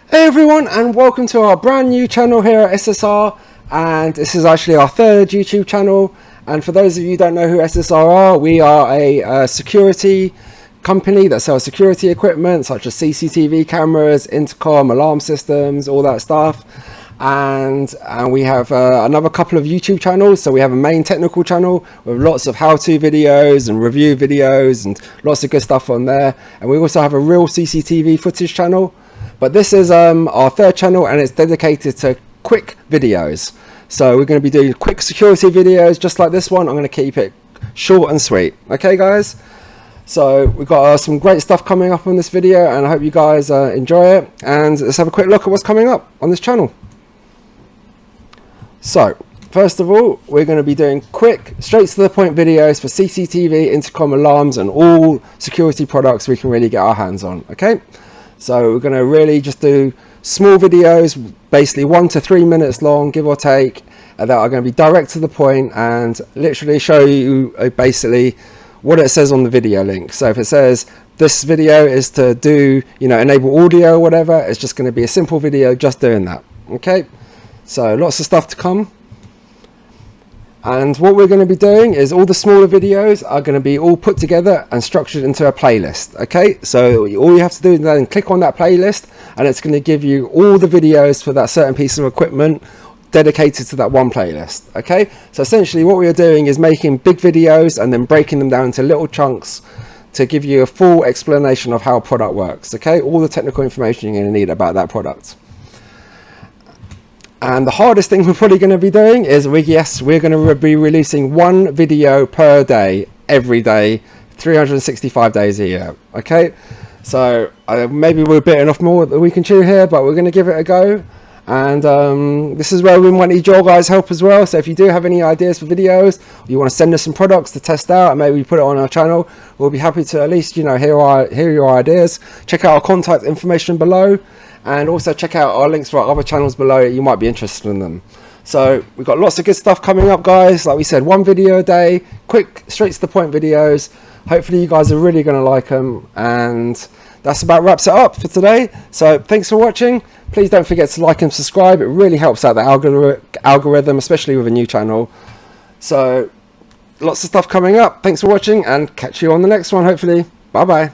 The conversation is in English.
Hey everyone, and welcome to our brand new channel here at SSR, and this is actually our third YouTube channel. And for those of you who don't know who SSR are, we are a security company that sells security equipment such as CCTV cameras, intercom, alarm systems, all that stuff. And we have another couple of YouTube channels. So we have a main technical channel with lots of how-to videos and review videos and lots of good stuff on there. And we also have a real CCTV footage channel. But this is our third channel, and it's dedicated to quick videos. So we're going to be doing quick security videos just like this one. I'm going to keep it short and sweet. Okay, guys? So we've got some great stuff coming up on this video, and I hope you guys enjoy it. And let's have a quick look at what's coming up on this channel. So, first of all, we're going to be doing quick, straight to the point videos for CCTV, intercom, alarms, and all security products we can really get our hands on. Okay? So we're going to really just do small videos, basically 1 to 3 minutes long, give or take, that are going to be direct to the point and literally show you basically what it says on the video link. So if it says this video is to do, enable audio or whatever, it's just going to be a simple video just doing that. Okay, so lots of stuff to come. And what we're going to be doing is all the smaller videos are going to be all put together and structured into a playlist. Okay, so all you have to do is then click on that playlist, and it's going to give you all the videos for that certain piece of equipment dedicated to that one playlist. Okay, so essentially what we are doing is making big videos and then breaking them down into little chunks to give you a full explanation of how a product works. Okay, all the technical information you're going to need about that product. And the hardest thing we're probably going to be doing is we're going to be releasing one video per day, every day, 365 days a year. Okay, so maybe we're biting off more than we can chew here, but we're going to give it a go. And this is where we might need your guys' help as well. So if you do have any ideas for videos, or you want to send us some products to test out and maybe put it on our channel, we'll be happy to at least hear your ideas. Check out our contact information below. And also check out our links for our other channels below. You might be interested in them. So we've got lots of good stuff coming up, guys. Like we said, one video a day, quick, straight to the point videos. Hopefully you guys are really going to like them. And that's about wraps it up for today. So thanks for watching. Please don't forget to like and subscribe. It really helps out the algorithm, especially with a new channel. So lots of stuff coming up. Thanks for watching, and catch you on the next one, hopefully. Bye-bye.